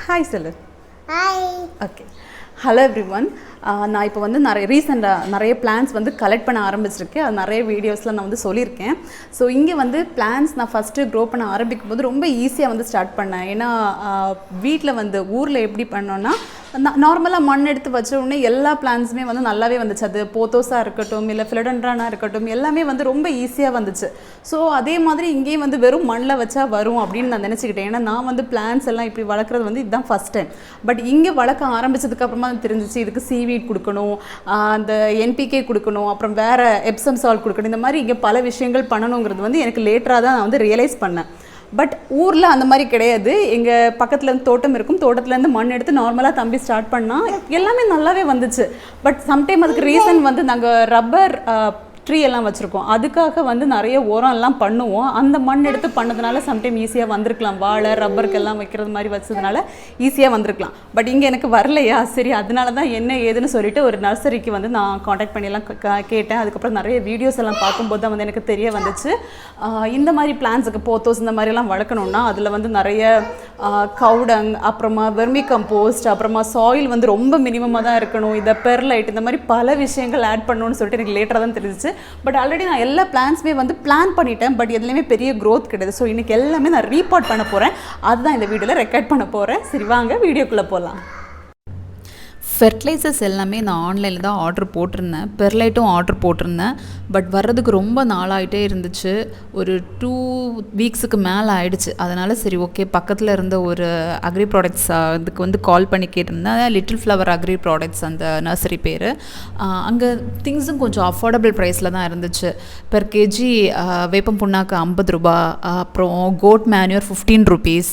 Hi சொல்லு. Hi. Okay, hello everyone. நான் இப்போ வந்து நிறைய பிளான்ஸ் வந்து கலெக்ட் பண்ண ஆரம்பிச்சிருக்கேன். அது நிறைய வீடியோஸில் நான் வந்து சொல்லியிருக்கேன். ஸோ இங்கே வந்து பிளான்ஸ் நான் ஃபஸ்ட்டு க்ரோ பண்ண ஆரம்பிக்கும் போது ரொம்ப ஈஸியாக வந்து ஸ்டார்ட் பண்ணேன். ஏன்னா வீட்டில் வந்து ஊரில் எப்படி பண்ணோன்னா நார்மலாக மண் எடுத்து வச்ச உடனே எல்லா பிளான்ஸுமே வந்து நல்லாவே வந்துச்சு. அது போத்தோஸாக இருக்கட்டும் இல்லை ஃபிலடென்ட்ரானாக இருக்கட்டும் எல்லாமே வந்து ரொம்ப ஈஸியாக வந்துச்சு. ஸோ அதே மாதிரி இங்கேயும் வந்து வெறும் மண்ணில் வச்சா வரும் அப்படின்னு நான் நினச்சிக்கிட்டேன். ஏன்னா நான் வந்து பிளான்ஸ் எல்லாம் இப்படி வளர்க்குறது வந்து இதுதான் ஃபஸ்ட் டைம். பட் இங்கே வளர்க்க ஆரம்பித்ததுக்கப்புறமா தெரிஞ்சிச்சு இதுக்கு சீவீட் கொடுக்கணும், அந்த என்பிகே கொடுக்கணும், அப்புறம் வேறு எப்சம் சால்ட் கொடுக்கணும். இந்த மாதிரி இங்கே பல விஷயங்கள் பண்ணணுங்கிறது வந்து எனக்கு லேட்டராக தான் நான் வந்து ரியலைஸ் பண்ணேன். பட் ஊரில் அந்த மாதிரி கிடையாது. எங்கள் பக்கத்துலேருந்து தோட்டம் இருக்கும், தோட்டத்துலேருந்து மண் எடுத்து நார்மலாக தம்பி ஸ்டார்ட் பண்ணால் எல்லாமே நல்லாவே வந்துச்சு. பட் சம்டைம் அதுக்கு ரீசன் வந்து நாங்கள் ரப்பர் ட்ரீ எல்லாம் வச்சுருக்கோம். அதுக்காக வந்து நிறைய உரம் எல்லாம் பண்ணுவோம். அந்த மண் எடுத்து பண்ணதுனால சம்டைம் ஈஸியாக வந்திருக்கலாம். வாழை ரப்பருக்கெல்லாம் வைக்கிறது மாதிரி வச்சதுனால ஈஸியாக வந்திருக்கலாம். பட் இங்கே எனக்கு வரலையா, சரி அதனால தான் என்ன ஏதுன்னு சொல்லிட்டு ஒரு நர்சரிக்கு வந்து நான் காண்டாக்ட் பண்ணியெல்லாம் கேட்டேன். அதுக்கப்புறம் நிறைய வீடியோஸ் எல்லாம் பார்க்கும்போது தான் வந்து எனக்கு தெரிய வந்துச்சு இந்த மாதிரி பிளான்ஸுக்கு போத்தோஸ் இந்த மாதிரிலாம் வளர்க்கணுன்னா அதில் வந்து நிறைய கவுடங், அப்புறமா வெர்மி கம்போஸ்ட், அப்புறமா சாயில் வந்து ரொம்ப மினிமமாக தான் இருக்கணும், இதை பெர்லைட், இந்த மாதிரி பல விஷயங்கள் ஆட் பண்ணணும்னு சொல்லிட்டு எனக்கு லேட்டராக தான் தெரிஞ்சிச்சு. பட் ஆல்ரெடி நான் எல்லா பிளான்ஸுமே வந்து பிளான் பண்ணிட்டேன். பட் எதுலேயுமே பெரிய க்ரோத் கிடையாது. ஸோ இன்றைக்கி எல்லாமே நான் ரீபார்ட் பண்ண போகிறேன். அதுதான் இந்த வீடியோவில் ரெக்கார்ட் பண்ண போகிறேன். சரி வாங்க வீடியோக்குள்ளே போகலாம். ஃபெர்டிலைசர்ஸ் எல்லாமே நான் ஆன்லைனில் தான் ஆர்டர் போட்டிருந்தேன். பெர்லைட்டும் ஆர்டர் போட்டிருந்தேன். பட் வர்றதுக்கு ரொம்ப நாளாகிட்டே இருந்துச்சு. ஒரு 2 வீக்ஸுக்கு மேலே ஆகிடுச்சு. அதனால் சரி ஓகே, பக்கத்தில் இருந்த ஒரு அக்ரி ப்ராடக்ட்ஸ் அதுக்கு வந்து கால் பண்ணி கேட்டிருந்தேன். லிட்டில் ஃப்ளவர் அக்ரி ப்ராடக்ட்ஸ் அந்த நர்சரி பேர். அங்கே திங்ஸும் கொஞ்சம் அஃபோர்டபுள் ப்ரைஸில் தான் இருந்துச்சு. பெர் கேஜி வேப்பம் புண்ணாக்கு 50 ரூபா, அப்புறம் கோட் மேன்யூர் 15 rupees,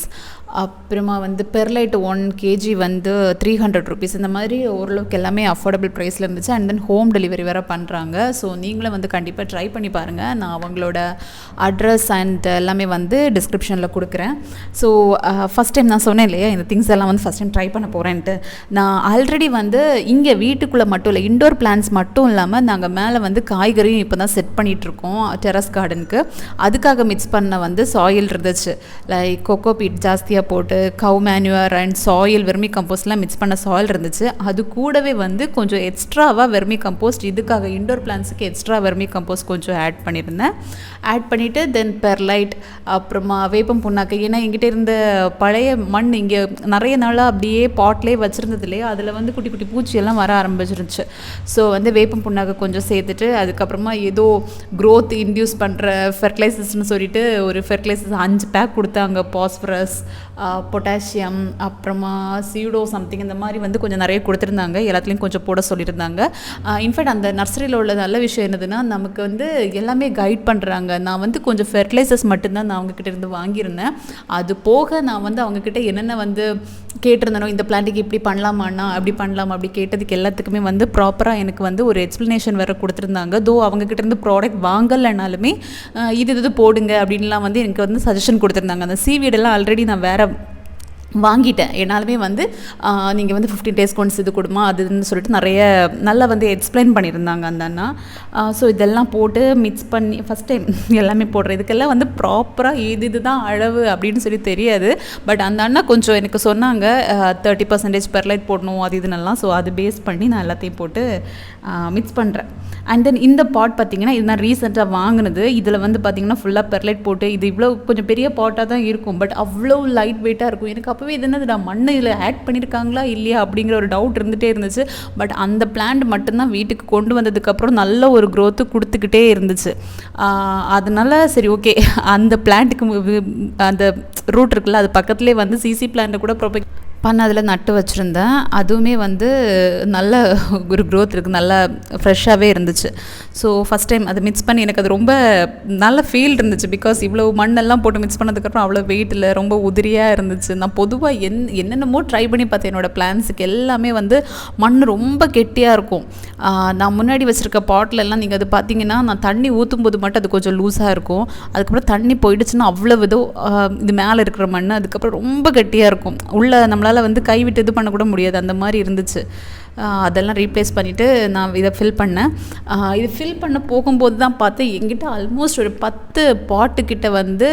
அப்புறமா வந்து பெர்லைட் 1 kg வந்து 300 rupees. இந்த மாதிரி ஓரளவுக்கு எல்லாமே அஃபோர்டபுள் ப்ரைஸில் இருந்துச்சு. அண்ட் தென் ஹோம் டெலிவரி வேறு பண்ணுறாங்க. ஸோ நீங்களும் வந்து கண்டிப்பாக ட்ரை பண்ணி பாருங்கள். நான் அவங்களோட அட்ரஸ் அண்ட் எல்லாமே வந்து டிஸ்கிரிப்ஷனில் கொடுக்குறேன். ஸோ ஃபஸ்ட் டைம் நான் சொன்னேன் இல்லையா, இந்த திங்ஸ் எல்லாம் வந்து ஃபஸ்ட் டைம் ட்ரை பண்ண போகிறேன்ட்டு. நான் ஆல்ரெடி வந்து இங்கே வீட்டுக்குள்ளே மட்டும் இல்லை, இண்டோர் பிளான்ஸ் மட்டும் இல்லாமல் நாங்கள் மேலே வந்து காய்கறியும் இப்போ தான் செட் பண்ணிகிட்ருக்கோம் டெரஸ் கார்டனுக்கு. அதுக்காக மிக்ஸ் பண்ண வந்து சாயில் இருந்துச்சு. லைக் கொக்கோ பீட் ஜாஸ்தியாக போட்டு கவ் மேன்யூர் அண்ட் சாயில் வெர்மி கம்போஸ்ட்லாம் மிக்ஸ் பண்ண சாயில் இருந்துச்சு. அது கூடவே வந்து கொஞ்சம் எக்ஸ்ட்ராவாக வெர்மி கம்போஸ்ட், இதுக்காக இண்டோர் பிளான்ஸுக்கு எக்ஸ்ட்ரா வெர்மி கம்போஸ்ட் கொஞ்சம் ஆட் பண்ணியிருந்தேன். ஆட் பண்ணிவிட்டு தென் பெர்லைட், அப்புறமா வேப்பம் புண்ணாக்கு. ஏன்னா எங்கிட்ட இருந்த பழைய மண் இங்கே நிறைய நாளாக அப்படியே பாட்லேயே வச்சுருந்தது இல்லையா, அதில் வந்து குட்டி குட்டி பூச்சியெல்லாம் வர ஆரம்பிச்சிருந்துச்சு. ஸோ வந்து வேப்பம் புண்ணாக்கு கொஞ்சம் சேர்த்துட்டு அதுக்கப்புறமா ஏதோ க்ரோத் இன்டியூஸ் பண்ணுற ஃபெர்டிலைசர்ஸ்னு சொல்லிட்டு ஒரு ஃபெர்டிலைசர்ஸ் 5 பேக் கொடுத்தாங்க. பாஸ்பரஸ், பொட்டாசியம், அப்புறமா சீடோ சம்திங், இந்த மாதிரி வந்து கொஞ்சம் நிறைய கொடுத்துருந்தாங்க. எல்லாத்துலேயும் கொஞ்சம் போட சொல்லியிருந்தாங்க. இன்ஃபேக்ட் அந்த நர்சரியில் உள்ள நல்ல விஷயம் என்னதுன்னா, நமக்கு வந்து எல்லாமே கைட் பண்ணுறாங்க. நான் வந்து கொஞ்சம் ஃபெர்டிலைசர்ஸ் மட்டும்தான் நான் அவங்கக்கிட்ட இருந்து வாங்கியிருந்தேன். அது போக நான் வந்து அவங்கக்கிட்ட என்னென்ன வந்து கேட்டிருந்தனோ, இந்த பிளான்ட்டுக்கு இப்படி பண்ணலாமாண்ணா, அப்படி பண்ணலாமா, அப்படி கேட்டதுக்கு எல்லாத்துக்குமே வந்து ப்ராப்பராக எனக்கு வந்து ஒரு எக்ஸ்ப்ளனேஷன் வேறு கொடுத்துருந்தாங்க. தோ அவங்கக்கிட்ட இருந்து ப்ராடக்ட் வாங்கலைனாலுமே இது போடுங்க அப்படின்லாம் வந்து எனக்கு வந்து சஜஷன் கொடுத்துருந்தாங்க. அந்த சீவீடெல்லாம் ஆல்ரெடி நான் வேறு வாங்கிட்டேன். என்னாலுமே வந்து நீங்கள் வந்து 15 days ஒன்ஸ் இது கொடுமா அதுன்னு சொல்லிட்டு நிறைய நல்லா வந்து எக்ஸ்பிளைன் பண்ணியிருந்தாங்க அந்த அண்ணா. ஸோ இதெல்லாம் போட்டு மிக்ஸ் பண்ணி ஃபஸ்ட் டைம் எல்லாமே போடுறேன். இதுக்கெல்லாம் வந்து ப்ராப்பராக இதுதான் அளவு அப்படின்னு சொல்லி தெரியாது. பட் அந்த அண்ணா கொஞ்சம் எனக்கு சொன்னாங்க 30% பெர்லைட் போடணும் அது இதுன்னெல்லாம். ஸோ அது பேஸ் பண்ணி நான் எல்லாத்தையும் போட்டு மிக்ஸ் பண்ணுறேன். அண்ட் தென் இந்த பாட் பார்த்திங்கன்னா இது நான் ரீசெண்டாக வாங்கினது. இதில் வந்து பார்த்திங்கன்னா ஃபுல்லாக பெர்லைட் போட்டு இது இவ்வளோ கொஞ்சம் பெரிய பாட்டாக தான் இருக்கும். பட் அவ்வளோ லைட் வெயிட்டாக இருக்கும். எனக்கு அப்போவே இது என்னது மண் இதில் ஆட் பண்ணியிருக்காங்களா இல்லையா அப்படிங்கிற ஒரு டவுட் இருந்துகிட்டே இருந்துச்சு. பட் அந்த பிளான்ட் மட்டும்தான் வீட்டுக்கு கொண்டு வந்ததுக்கப்புறம் நல்ல ஒரு க்ரோத்து கொடுத்துக்கிட்டே இருந்துச்சு. அதனால சரி ஓகே, அந்த பிளான்ட்டுக்கு அந்த ரூட் இருக்குல்ல, அது பக்கத்துலேயே வந்து சிசி பிளான்ட்டை கூட ப்ரொபெக்ட் பண்ண அதில் நட்டு வச்சுருந்தேன். அதுவுமே வந்து நல்ல ஒரு க்ரோத் இருக்குது, நல்லா ஃப்ரெஷ்ஷாகவே இருந்துச்சு. ஸோ ஃபஸ்ட் டைம் அதை மிக்ஸ் பண்ணி எனக்கு அது ரொம்ப நல்ல ஃபீல் இருந்துச்சு. பிகாஸ் இவ்வளோ மண்ணெல்லாம் போட்டு மிக்ஸ் பண்ணதுக்கப்புறம் அவ்வளோ வெயிட்டில் ரொம்ப உதிரியாக இருந்துச்சு. நான் பொதுவாக என்னென்னமோ ட்ரை பண்ணி பார்த்தேன். என்னோடய பிளான்ஸுக்கு எல்லாமே வந்து மண் ரொம்ப கெட்டியாக இருக்கும். நான் முன்னாடி வச்சுருக்க பாட்டிலெல்லாம் நீங்கள் அது பார்த்தீங்கன்னா நான் தண்ணி ஊற்றும் போது மட்டும் அது கொஞ்சம் லூஸாக இருக்கும். அதுக்கப்புறம் தண்ணி போயிடுச்சுன்னா அவ்வளோ இது மேலே இருக்கிற மண் அதுக்கப்புறம் ரொம்ப கெட்டியாக இருக்கும். உள்ளே நம்மளால் நம்மளால் வந்து கைவிட்டு இது பண்ணக்கூட முடியாது, அந்த மாதிரி இருந்துச்சு. அதெல்லாம் ரீப்ளேஸ் பண்ணிவிட்டு நான் இதை ஃபில் பண்ணேன். இது ஃபில் பண்ண போகும்போது தான் பார்த்தேன் எங்கிட்ட ஆல்மோஸ்ட் ஒரு 10 பாட்டுக்கிட்ட வந்து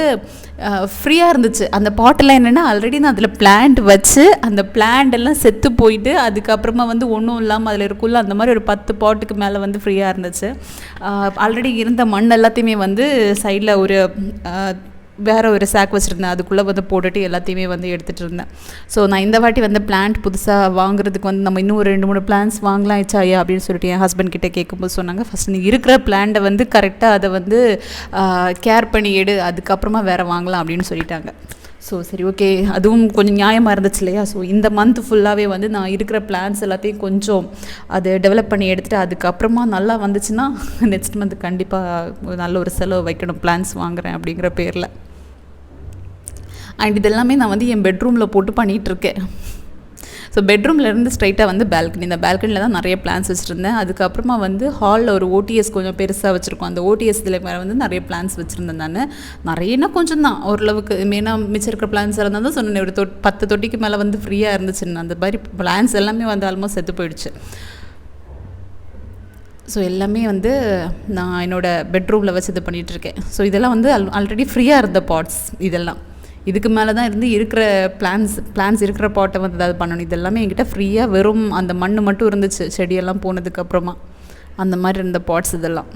ஃப்ரீயாக இருந்துச்சு. அந்த பாட்டெல்லாம் என்னென்னா ஆல்ரெடி நான் அதில் பிளான்ட் வச்சு அந்த பிளான்ட் எல்லாம் செத்து போயிட்டு அதுக்கப்புறமா வந்து ஒன்றும் இல்லாமல் அதில் இருக்குள்ள அந்த மாதிரி ஒரு 10 பாட்டுக்கு மேலே வந்து ஃப்ரீயாக இருந்துச்சு. ஆல்ரெடி இருந்த மண் எல்லாத்தையுமே வந்து சைடில் ஒரு வேறு ஒரு சாக் வச்சுருந்தேன், அதுக்குள்ளே வந்து போட்டுட்டு எல்லாத்தையுமே வந்து எடுத்துகிட்டு இருந்தேன். ஸோ நான் இந்த வாட்டி வந்து பிளான்ட் புதுசாக வாங்குறதுக்கு வந்து நம்ம இன்னும் ஒரு 2-3 பிளான்ஸ் வாங்கலாம் ஆயா அப்படின்னு சொல்லிட்டு என் ஹஸ்பண்ட் கிட்டே கேட்கும்போது சொன்னாங்க, ஃபஸ்ட் நீ இருக்கிற பிளான்ட்டை வந்து கரெக்டாக அதை வந்து கேர் பண்ணி எடு, அதுக்கப்புறமா வேறு வாங்கலாம் அப்படின்னு சொல்லிட்டாங்க. ஸோ சரி ஓகே, அதுவும் கொஞ்சம் நியாயமாக இருந்துச்சு இல்லையா. ஸோ இந்த மந்த் ஃபுல்லாகவே வந்து நான் இருக்கிற பிளான்ஸ் எல்லாத்தையும் கொஞ்சம் அதை டெவலப் பண்ணி எடுத்துகிட்டு அதுக்கப்புறமா நல்லா வந்துச்சுன்னா நெக்ஸ்ட் மந்த் கண்டிப்பாக நல்ல ஒரு செலவு வைக்கணும் பிளான்ஸ் வாங்குகிறேன் அப்படிங்கிற பேரில். அண்ட் இதெல்லாமே நான் வந்து என் பெட்ரூமில் போட்டு பண்ணிகிட்ருக்கேன். ஸோ பெட்ரூம்லேருந்து ஸ்ட்ரைட்டாக வந்து பால்கனி, இந்த பால்கனியில் தான் நிறைய பிளான்ஸ் வச்சுருந்தேன். அதுக்கப்புறமா வந்து ஹாலில் ஒரு ஓடிஎஸ் கொஞ்சம் பெருசாக வச்சுருக்கோம். அந்த ஓடிஎஸ் இதில் வந்து நிறைய பிளான்ஸ் வச்சுருந்தேன். நான் நிறையனா கொஞ்சம் தான் ஓரளவுக்கு மெயினாக மிச்சம் இருக்கிற பிளான்ஸ் எல்லாம் தான் சொன்னேன். ஒரு 10 தொட்டிக்கு மேலே வந்து ஃப்ரீயாக இருந்துச்சுன்னு. அந்த மாதிரி பிளான்ஸ் எல்லாமே வந்து ஆல்மோஸ்ட் செத்து போயிடுச்சு. ஸோ எல்லாமே வந்து நான் என்னோடய பெட்ரூமில் வச்சு இது பண்ணிகிட்ருக்கேன். ஸோ இதெல்லாம் வந்து ஆல்ரெடி ஃப்ரீயாக இருந்த பாட்ஸ். இதெல்லாம் இதுக்கு மேலே தான் இருந்து இருக்கிற பிளான்ஸ் இருக்கிற பாட்டை வந்து ஏதாவது பண்ணணும். இதெல்லாமே என்கிட்ட ஃப்ரீயாக வெறும் அந்த மண் மட்டும் இருந்துச்சு செடியெல்லாம் போனதுக்கப்புறமா, அந்த மாதிரி இருந்த பாட்ஸ் இதெல்லாம்.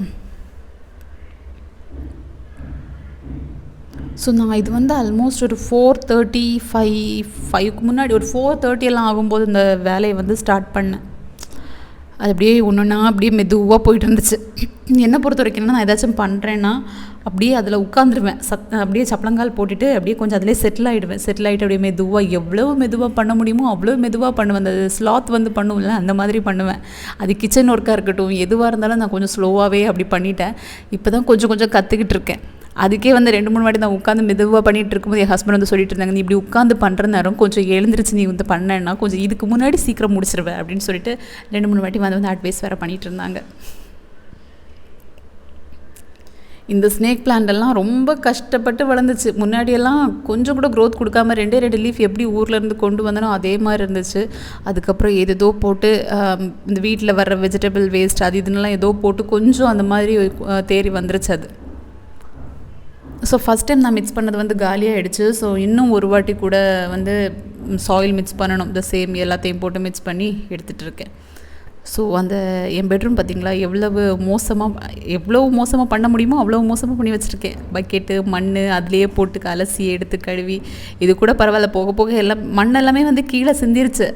ஸோ நான் இது வந்து ஆல்மோஸ்ட் ஒரு 4:35 முன்னாடி ஒரு 4:30 எல்லாம் ஆகும்போது இந்த வேலையை வந்து ஸ்டார்ட் பண்ணேன். அது அப்படியே ஒன்றுன்னா அப்படியே மெதுவாக போயிட்டு இருந்துச்சு. என்னை பொறுத்த வரைக்கும் நான் ஏதாச்சும் பண்ணுறேன்னா அப்படியே அதில் உட்காந்துருவேன், அப்படியே சப்பளங்கால் போட்டுட்டு அப்படியே கொஞ்சம் அதிலே செட்டில் ஆகிட்டு அப்படியே மெதுவாக எவ்வளோ மெதுவாக பண்ண முடியுமோ அவ்வளோ மெதுவாக பண்ணுவேன். அந்த ஸ்லாத் வந்து பண்ணுவேன்ல அந்த மாதிரி பண்ணுவேன். அது கிச்சன் ஒர்க்காக இருக்கட்டும் எதுவாக இருந்தாலும் நான் கொஞ்சம் ஸ்லோவாகவே அப்படி பண்ணிட்டேன். இப்போ தான் கொஞ்சம் கற்றுக்கிட்டு இருக்கேன். அதுக்கே வந்து 2-3 வாட்டி நான் உட்காந்து மெதுவாக பண்ணிகிட்டு இருக்கும்போது என் ஹஸ்பண்ட் வந்து சொல்லிட்டு இருந்தாங்க, நீ இப்படி உட்காந்து பண்ணுற நேரம் கொஞ்சம் எழுந்திரிச்சு நீ வந்து பண்ணேன்னா கொஞ்சம் இதுக்கு முன்னாடி சீக்கிரம் முடிச்சிருவேன் அப்படின்னு சொல்லிட்டு 2-3 வாட்டி வந்து அட்வைஸ் வேறு பண்ணிகிட்டு இருந்தாங்க. இந்த ஸ்னேக் பிளான்ட் எல்லாம் ரொம்ப கஷ்டப்பட்டு வளர்ந்துச்சு. முன்னாடியெல்லாம் கொஞ்சம் கூட க்ரோத் கொடுக்காம 2 லீஃப் எப்படி ஊர்லேருந்து கொண்டு வந்தனோ அதே மாதிரி இருந்துச்சு. அதுக்கப்புறம் ஏதோ போட்டு இந்த வீட்டில் வர்ற வெஜிடபிள் வேஸ்ட் அது இதுன்னெலாம் ஏதோ போட்டு கொஞ்சம் அந்த மாதிரி தேறி வந்துருச்சு அது. ஸோ ஃபஸ்ட் டைம் நான் மிக்ஸ் பண்ணது வந்து காலியாகிடுச்சு. ஸோ இன்னும் ஒரு வாட்டி கூட வந்து சாயில் மிக்ஸ் பண்ணணும். இந்த சேம் எல்லாத்தையும் போட்டு மிக்ஸ் பண்ணி எடுத்துகிட்டு இருக்கேன். ஸோ அந்த என் பெட்ரூம் பார்த்திங்களா எவ்வளோ மோசமாக பண்ண முடியுமோ அவ்வளோ மோசமாக பண்ணி வச்சுருக்கேன். பக்கெட்டு மண் அதுலேயே போட்டு அலசி எடுத்து கழுவி, இது கூட பரவாயில்ல, போக போக எல்லாம் மண் எல்லாமே வந்து கீழே சிந்திருச்சு.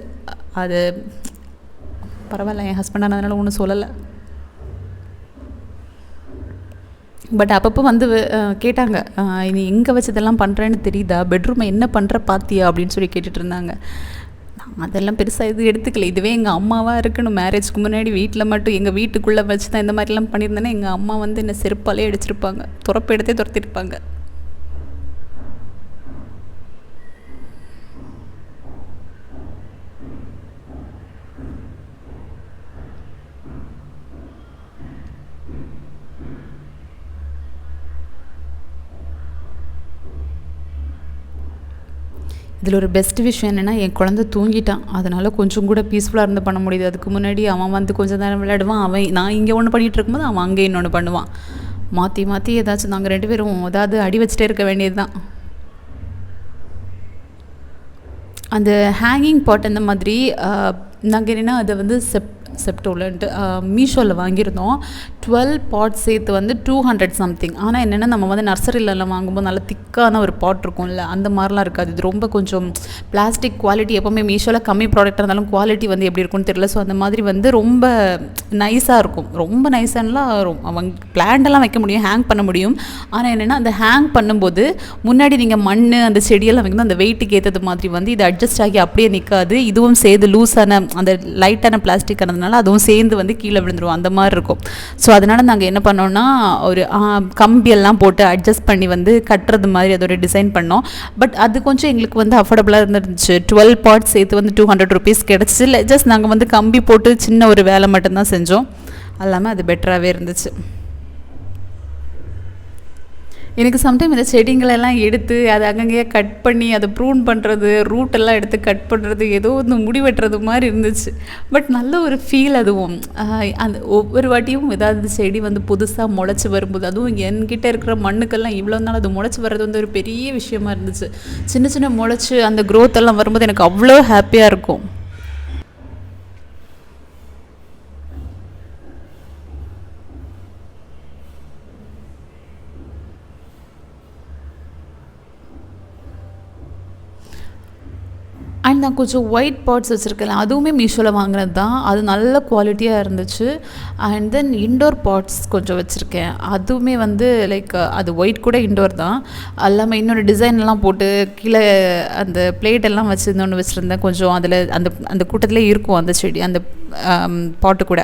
அது பரவாயில்ல, என் ஹஸ்பண்ட் அதனால் ஒன்றும் சொல்லலை. பட் அப்பப்போ வந்து கேட்டாங்க, நீ எங்கே வச்சு இதெல்லாம் பண்ணுறேன்னு தெரியுதா, பெட்ரூமை என்ன பண்ணுற பார்த்தியா அப்படின்னு சொல்லி கேட்டுட்டு இருந்தாங்க. நான் அதெல்லாம் பெருசாக இது எடுத்துக்கல. இதுவே எங்கள் அம்மாவாக இருக்கணும், மேரேஜ்க்கு முன்னாடி வீட்டில் மட்டும் எங்கள் வீட்டுக்குள்ளே வச்சு தான் இந்த மாதிரிலாம் பண்ணியிருந்தேன்னா எங்கள் அம்மா வந்து என்னை செருப்பாலே அடிச்சிருப்பாங்க, துரப்பெடுத்தே துரத்திருப்பாங்க. இதில் ஒரு பெஸ்ட் விஷயம் என்னென்னா என் குழந்தை தூங்கிட்டான். அதனால் கொஞ்சம் கூட பீஸ்ஃபுல்லாக இருந்து பண்ண முடியுது. அதுக்கு முன்னாடி அவன் வந்து கொஞ்சம் நேரம் விளையாடுவான், நான் இங்கே ஒன்று பண்ணிகிட்டு இருக்கும்போது அவன் அங்கே இன்னொன்று பண்ணுவான். மாற்றி ஏதாச்சும் நாங்கள் 2 பேரும் ஏதாவது அடி வச்சுட்டே இருக்க வேண்டியது தான். அந்த ஹேங்கிங் பாட் அந்த மாதிரி நாங்கள் என்னென்னா அதை வந்து செப்டோலன்ட்டு மீஷோவில் வாங்கியிருந்தோம். 12 பாட் சேர்த்து வந்து 200 சம்திங். ஆனால் என்னென்னா நம்ம வந்து நர்சரியிலலாம் வாங்கும்போது நல்லா திக்கான ஒரு பாட் இருக்கும்ல, அந்த மாதிரிலாம் இருக்காது. இது ரொம்ப கொஞ்சம் பிளாஸ்டிக் குவாலிட்டி. எப்போவுமே மீஷோவில் கம்மி ப்ராடக்டாக இருந்தாலும் குவாலிட்டி வந்து எப்படி இருக்கும்னு தெரியல. ஸோ அந்த மாதிரி வந்து ரொம்ப நைஸாக இருக்கும். ரொம்ப நைஸானலாம் அவங்க பிளான்டெல்லாம் வைக்க முடியும், ஹேங் பண்ண முடியும். ஆனால் என்னென்னா அந்த ஹேங் பண்ணும்போது முன்னாடி நீங்கள் மண் அந்த செடியெல்லாம் வைக்கணும், அந்த வெயிட்டுக்கு ஏற்றது மாதிரி வந்து இது அட்ஜஸ்ட் ஆகி அப்படியே நிற்காது. இதுவும் சேர்ந்து லூஸான அந்த லைட்டான பிளாஸ்டிக் ஆனதுனால அதுவும் சேர்ந்து வந்து கீழே விழுந்துடும், அந்த மாதிரி இருக்கும். ஸோ அதனால் நாங்கள் என்ன பண்ணோம்னா ஒரு கம்பியெல்லாம் போட்டு அட்ஜஸ்ட் பண்ணி வந்து கட்டுறது மாதிரி அதோட டிசைன் பண்ணோம். பட் அது கொஞ்சம் எங்களுக்கு வந்து அஃபோர்டபுளாக இருந்துச்சு. 12 பாட்ஸ் சேர்த்து வந்து 200 ருபீஸ் கிடச்சிச்சு. இல்லை ஜஸ்ட் நாங்கள் வந்து கம்பி போட்டு சின்ன ஒரு வேலை மட்டும்தான் செஞ்சோம். அது இல்லாமல் அது பெட்டராகவே இருந்துச்சு. எனக்கு சம்டைம் இந்த செடிங்களெல்லாம் எடுத்து அதை அங்கங்கேயே கட் பண்ணி அதை ப்ரூன் பண்ணுறது, ரூட்டெல்லாம் எடுத்து கட் பண்ணுறது, ஏதோ ஒன்று முடி வெட்டுறது மாதிரி இருந்துச்சு. பட் நல்ல ஒரு ஃபீல் அதுவும். அந்த ஒவ்வொரு வாட்டியும் ஏதாவது செடி வந்து புதுசாக முளைச்சி வரும்போது, அதுவும் என்கிட்ட இருக்கிற மண்ணுக்கெல்லாம் இவ்வளோ நாள் அது முளைச்சி வர்றது வந்து ஒரு பெரிய விஷயமா இருந்துச்சு. சின்ன சின்ன முளைச்சி அந்த க்ரோத் எல்லாம் வரும்போது எனக்கு அவ்வளோ ஹாப்பியாக இருக்கும். அண்ட் நான் கொஞ்சம் ஒயிட் பாட்ஸ் வச்சுருக்கேன், அதுவுமே மீஷோவில் வாங்கினது தான். அது நல்ல குவாலிட்டியாக இருந்துச்சு. அண்ட் தென் இன்டோர் பாட்ஸ் கொஞ்சம் வச்சுருக்கேன், அதுவுமே வந்து லைக் அது ஒயிட் கூட இன்டோர் தான். எல்லாமே இன்னொரு டிசைன்லாம் போட்டு கீழே அந்த பிளேட்டெல்லாம் வச்சு இன்னொன்று வச்சுருந்தேன். கொஞ்சம் அதில் அந்த அந்த கூட்டத்திலே இருக்கும் அந்த செடி, அந்த பாட்டு கூட.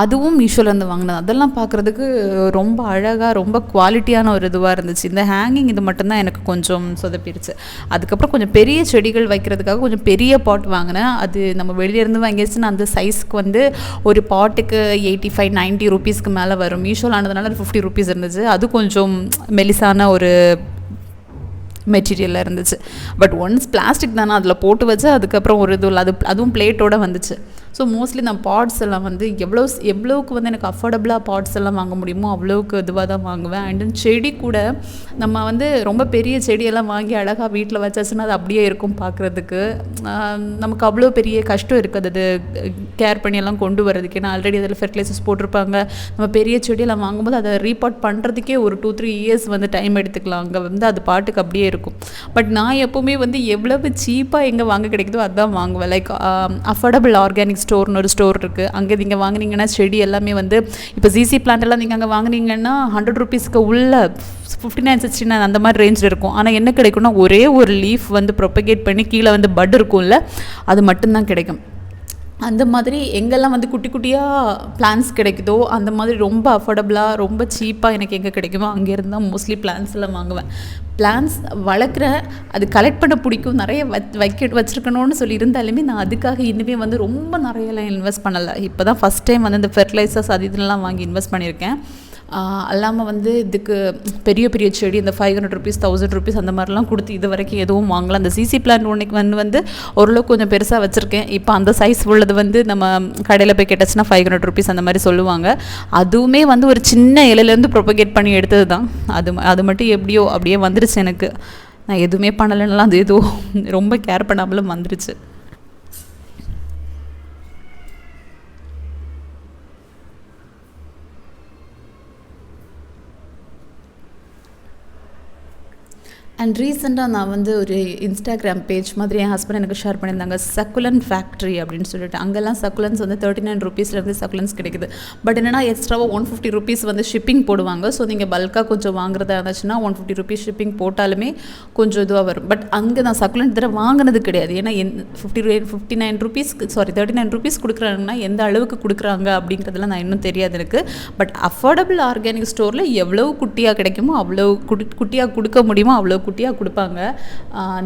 அதுவும் மீஷோலேருந்து வாங்கினது. அதெல்லாம் பார்க்குறதுக்கு ரொம்ப அழகாக ரொம்ப குவாலிட்டியான ஒரு இதுவாக இருந்துச்சு. இந்த ஹேங்கிங் இது மட்டும்தான் எனக்கு கொஞ்சம் சொதப்பிடுச்சு. அதுக்கப்புறம் கொஞ்சம் பெரிய செடிகள் வைக்கிறதுக்காக கொஞ்சம் பெரிய பாட் வாங்கினேன். அது நம்ம வெளியிலேருந்து வாங்கிடுச்சுன்னா அந்த சைஸ்க்கு வந்து ஒரு பாட்டுக்கு 85-90 ரூபீஸ்க்கு மேலே வரும். மீஷோவில் ஆனதுனால 50 ரூபீஸ் இருந்துச்சு. அது கொஞ்சம் மெலிசான ஒரு மெட்டீரியலில் இருந்துச்சு. பட் ஒன்ஸ் பிளாஸ்டிக் தானே அதில் போட்டு வச்சு அதுக்கப்புறம் ஒரு இது இல்லை, அதுவும் பிளேட்டோடு வந்துச்சு. ஸோ மோஸ்ட்லி நான் பாட்ஸ் எல்லாம் வந்து எவ்வளோவுக்கு வந்து எனக்கு அஃபோர்டபுளாக பாட்ஸ் எல்லாம் வாங்க முடியுமோ அவ்வளோவுக்கு இதுவாக தான் வாங்குவேன். அண்ட் தென் செடி கூட நம்ம வந்து ரொம்ப பெரிய செடியெல்லாம் வாங்கி அழகாக வீட்டில் வச்சாச்சுன்னா அது அப்படியே இருக்கும் பார்க்குறதுக்கு. நமக்கு அவ்வளோ பெரிய கஷ்டம் இருக்குது அது கேர் பண்ணி எல்லாம் கொண்டு வரதுக்கு. ஏன்னா ஆல்ரெடி அதில் ஃபெர்டிலைசர்ஸ் போட்டிருப்பாங்க. நம்ம பெரிய செடியெல்லாம் வாங்கும்போது அதை ரீபாட் பண்ணுறதுக்கே ஒரு 2-3 இயர்ஸ் வந்து டைம் எடுத்துக்கலாம். அங்கே வந்து அது பாட்டுக்கு அப்படியே இருக்கும். பட் நான் எப்போவுமே வந்து எவ்வளவு சீப்பாக எங்கே வாங்க கிடைக்குதோ அதுதான் வாங்குவேன். லைக் அஃபோர்டபுள் ஆர்கானிக் ஸ்டோர்னு ஒரு ஸ்டோர் இருக்குது. அங்கே நீங்கள் வாங்கினீங்கன்னா செடி எல்லாமே வந்து இப்போ ஜிசி பிளான்ட் எல்லாம் நீங்கள் அங்கே வாங்கினீங்கன்னா 100 ரூபீஸ்க்கு உள்ள 59-69 அந்த மாதிரி ரேஞ்சில் இருக்கும். ஆனால் என்ன கிடைக்கும்னா ஒரே ஒரு லீஃப் வந்து ப்ரொபகேட் பண்ணி கீழே வந்து பட் இருக்கும்ல, அது மட்டும்தான் கிடைக்கும். அந்த மாதிரி எங்கெல்லாம் வந்து குட்டி குட்டியாக பிளான்ஸ் கிடைக்குதோ அந்த மாதிரி ரொம்ப அஃபோர்டபுளாக ரொம்ப சீப்பாக எனக்கு எங்கே கிடைக்குமோ அங்கேருந்து தான் மோஸ்ட்லி பிளான்ஸ் எல்லாம் வாங்குவேன். பிளான்ஸ் வளர்க்குறேன், அது கலெக்ட் பண்ண பிடிக்கும், நிறைய வச்சுருக்கணும்னு சொல்லி இருந்தாலுமே நான் அதுக்காக இன்னுமே வந்து ரொம்ப நிறையலாம் இன்வெஸ்ட் பண்ணலை. இப்போ தான் ஃபஸ்ட் டைம் வந்து இந்த ஃபெர்டிலைசர்ஸ் அது இதெல்லாம் வாங்கி இன்வெஸ்ட் பண்ணியிருக்கேன். அல்லாமல் வந்து இதுக்கு பெரிய பெரிய செடி இந்த 500 ரூபீஸ் 1000 ரூபீஸ் அந்த மாதிரிலாம் கொடுத்து இது வரைக்கும் எதுவும் வாங்கலாம். அந்த சிசி பிளான்ட் ஒன்றைக்கு வந்து ஓரளவுக்கு கொஞ்சம் பெருசாக வச்சுருக்கேன். இப்போ அந்த சைஸ் உள்ளது வந்து நம்ம கடையில் போய் கேட்டாச்சுன்னா 500 ரூபீஸ் அந்த மாதிரி சொல்லுவாங்க. அதுவுமே வந்து ஒரு சின்ன இலையிலேருந்து ப்ரொபகேட் பண்ணி எடுத்தது தான். அது மட்டும் எப்படியோ அப்படியே வந்துருச்சு எனக்கு. நான் எதுவுமே பண்ணலைன்னாலும் அது ஏதோ ரொம்ப கேர் பண்ணாமலும் வந்துருச்சு. அண்ட் ரீசெண்டாக நான் வந்து ஒரு இன்ஸ்டாகிராம் பேஜ் மாதிரி என் ஹஸ்பண்ட் எனக்கு ஷேர் பண்ணியிருந்தாங்க, சக்குலன் ஃபேக்ட்ரி அப்படின்னு சொல்லிட்டு. அங்கெல்லாம் சக்குலன்ஸ் வந்து 39 ரூபீஸ்லேருந்து சக்குலன்ஸ் கிடைக்குது. பட் என்னென்னா எக்ஸ்ட்ராவாக 150 ரூபீஸ் வந்து ஷிப்பிங் போடுவாங்க. ஸோ நீங்கள் பல்காக கொஞ்சம் வாங்குறதா இருந்துச்சுன்னா 150 ரூபீஸ் ஷிப்பிங் போட்டாலுமே கொஞ்சம் இதுவாக வரும். பட் அங்கே நான் சக்குலன் தடவை வாங்கினது கிடையாது. ஏன்னா 39 ரூபீஸ் கொடுக்குறாங்கன்னா எந்த அளவுக்கு கொடுக்குறாங்க அப்படிங்கிறதுலாம் நான் இன்னும் தெரியாது எனக்கு. பட் அஃபோர்டபுள் ஆர்கானிக் ஸ்டோரில் எவ்வளோ குட்டியாக கிடைக்குமோ அவ்வளோ குட்டியாக கொடுக்க முடியுமோ அவ்வளோ குட்டியாக கொடுப்பாங்க.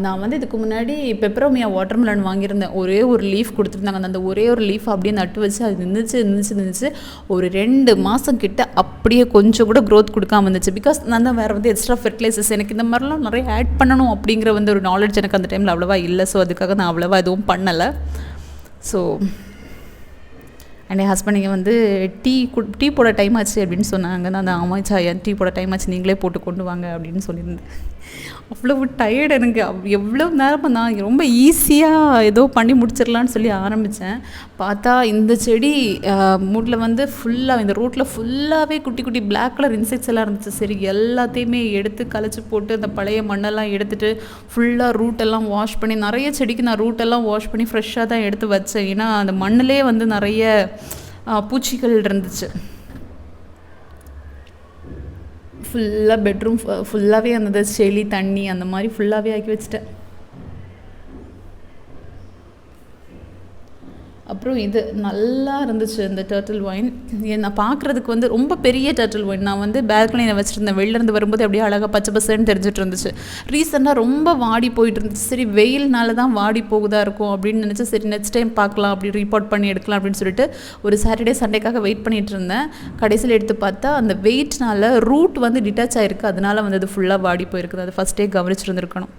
நான் வந்து இதுக்கு முன்னாடி பெப்பரோமியா வாட்டர்மெலன் வாங்கியிருந்தேன். ஒரே ஒரு லீஃப் கொடுத்துருந்தாங்க. அந்த ஒரே ஒரு லீஃப் அப்படியே நட்டு வச்சு அது நின்றுச்சு ஒரு 2 மாதம் கிட்ட அப்படியே கொஞ்சம் கூட க்ரோத் கொடுக்காம இருந்துச்சு. பிகாஸ் நான் தான் வேறு வந்து எக்ஸ்ட்ரா ஃபெர்டிலைசர்ஸ் எனக்கு இந்த மாதிரிலாம் நிறைய ஆட் பண்ணணும் அப்படிங்கிற வந்து ஒரு நாலேஜ் எனக்கு அந்த டைமில் அவ்வளோவா இல்லை. ஸோ அதுக்காக நான் அவ்வளோவா எதுவும் பண்ணலை. ஸோ அண்ட் என் ஹஸ்பண்ட் இங்கே வந்து டீ போட டைம் ஆச்சு அப்படின்னு சொன்னாங்க. நான் ஆமாச்சா என் டீ போட டைம் ஆச்சு, நீங்களே போட்டு கொண்டு வாங்க அப்படின்னு சொல்லியிருந்தேன். அவ்வளவு டயர்டு எனக்கு. எவ்வளோ நேரமாக நான் ரொம்ப ஈஸியாக ஏதோ பண்ணி முடிச்சிடலான்னு சொல்லி ஆரம்பித்தேன். பார்த்தா இந்த செடி மூட்டில் வந்து ஃபுல்லாக இந்த ரூட்டில் ஃபுல்லாகவே குட்டி குட்டி பிளாக் கலர் இன்செக்ட்ஸ் எல்லாம் இருந்துச்சு. சரி எல்லாத்தையுமே எடுத்து களைச்சி போட்டு அந்த பழைய மண்ணெல்லாம் எடுத்துகிட்டு ஃபுல்லாக ரூட்டெல்லாம் வாஷ் பண்ணி, நிறைய செடிக்கு நான் ரூட்டெல்லாம் வாஷ் பண்ணி ஃப்ரெஷ்ஷாக தான் எடுத்து வச்சேன். ஏன்னா அந்த மண்ணிலே வந்து நிறைய பூச்சிகள் இருந்துச்சு. ஃபுல்லாக பெட்ரூம் ஃபுல்லாகவே அந்த செடி தண்ணி அந்த மாதிரி ஃபுல்லாகவே ஆக்கி வச்சுட்டேன். அப்புறம் இது நல்லா இருந்துச்சு இந்த டர்ட்டில் ஒயின். நான் பார்க்குறதுக்கு வந்து ரொம்ப பெரிய டர்ட்டில் ஒயின். நான் வந்து பால்கனியில் வச்சுருந்தேன். வெளிலேருந்து வரும்போது அப்படியே அழகாக பச்சை பசேன்னு தெரிஞ்சிட்டு இருந்துச்சு. ரீசெண்டாக ரொம்ப வாடி போயிட்டு இருந்துச்சு. சரி வெயில்னால தான் வாடி போகுதா இருக்கும் அப்படின்னு நினச்சி சரி நெக்ஸ்ட் டைம் பார்க்கலாம், அப்படி ரிப்போர்ட் பண்ணி எடுக்கலாம் அப்படின்னு சொல்லிட்டு ஒரு சாட்டர்டே சண்டேக்காக வெயிட் பண்ணிகிட்டு இருந்தேன். கடைசியில் எடுத்து பார்த்தா அந்த வெயிட்னால ரூட் வந்து டிட்டாச் ஆகிருக்கு. அதனால வந்து அது ஃபுல்லாக வாடி போயிருக்குது. அது ஃபஸ்ட்டே கவனிச்சிருந்துருக்கணும்.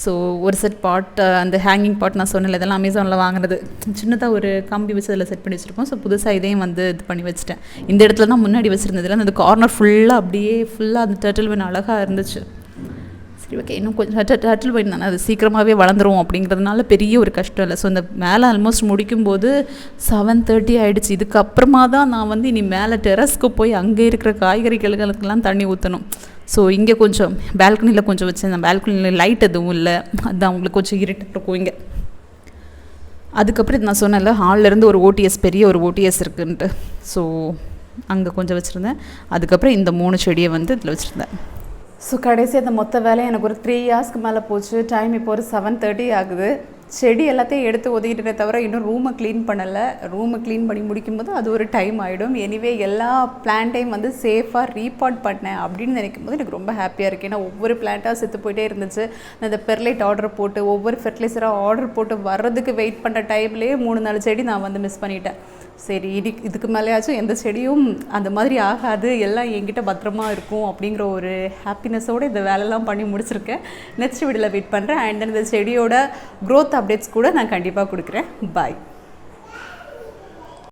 ஸோ ஒரு செட் பாட், அந்த ஹேங்கிங் பாட் நான் சொன்னல, இதெல்லாம் அமேசானில் வாங்கினது. சின்னதாக ஒரு கம்பி வச்சு அதில் செட் பண்ணி வச்சுருக்கோம். ஸோ புதுசாக இதையும் வந்து இது பண்ணி வச்சுட்டேன். இந்த இடத்துல தான் முன்னாடி வச்சுருந்ததில்ல, அந்த கார்னர் ஃபுல்லாக அப்படியே ஃபுல்லாக அந்த டர்ட்டில் ஒயின் அழகாக இருந்துச்சு. சரி ஓகே, இன்னும் கொஞ்சம் டர்ட்டில் ஒயின் தானே, அது சீக்கிரமாகவே வளர்ந்துரும் அப்படிங்கிறதுனால பெரிய ஒரு கஷ்டம் இல்லை. ஸோ இந்த மேலே ஆல்மோஸ்ட் முடிக்கும்போது 7:30 ஆகிடுச்சு. இதுக்கப்புறமா தான் நான் வந்து இனி மேலே டெரஸ்க்கு போய் அங்கே இருக்கிற காய்கறிகளுக்கெல்லாம் தண்ணி ஊற்றணும். ஸோ இங்கே கொஞ்சம் பால்கனியில் கொஞ்சம் வச்சேன். பால்கனியில் லைட் எதுவும் இல்லை, அதுதான் உங்களுக்கு கொஞ்சம் இருட்டாக இருக்கும் இங்கே. அதுக்கப்புறம் நான் சொன்னேன்ல, ஹால்லேருந்து ஒரு ஓடிஎஸ், பெரிய ஒரு ஓடிஎஸ் இருக்குன்ட்டு. ஸோ அங்கே கொஞ்சம் வச்சுருந்தேன். அதுக்கப்புறம் இந்த 3 செடியை வந்து இதில் வச்சுருந்தேன். ஸோ கடைசி அந்த மொத்த வேலையை எனக்கு ஒரு 3 ஹார்ஸ்க்கு மேலே போச்சு. டைம் இப்போ ஒரு 7:30 ஆகுது. செடி எல்லாத்தையும் எடுத்து ஒதுக்கிட்டே தவிர இன்னும் ரூமை க்ளீன் பண்ணலை. ரூமை க்ளீன் பண்ணி முடிக்கும்போது அது ஒரு டைம் ஆகிடும். எனிவே எல்லா பிளான்ட்டையும் வந்து சேஃபாக ரீபாட் பண்ணேன் அப்படின்னு நினைக்கும் போது எனக்கு ரொம்ப ஹாப்பியாக இருக்குது. ஏன்னா ஒவ்வொரு பிளான்ட்டாக செத்து போயிட்டே இருந்துச்சு. நான் இந்த பெர்லைட் ஆர்டர் போட்டு ஒவ்வொரு ஃபெர்டிலைசராக ஆர்டர் போட்டு வர்றதுக்கு வெயிட் பண்ணுற டைம்லேயே 3-4 செடி நான் வந்து மிஸ் பண்ணிட்டேன். சரி இதுக்கு மேலேயாச்சும் எந்த செடியும் அந்த மாதிரி ஆகாது, எல்லாம் என்கிட்ட பத்திரமா இருக்கும் அப்படிங்கிற ஒரு ஹாப்பினஸோடு இந்த வேலைலாம் பண்ணி முடிச்சிருக்கேன். நெக்ஸ்ட் வீடியோவில் வெயிட் பண்ணுறேன். அண்ட் இந்த செடியோட க்ரோத் அப்டேட்ஸ் கூட நான் கண்டிப்பாக கொடுக்குறேன். பாய்.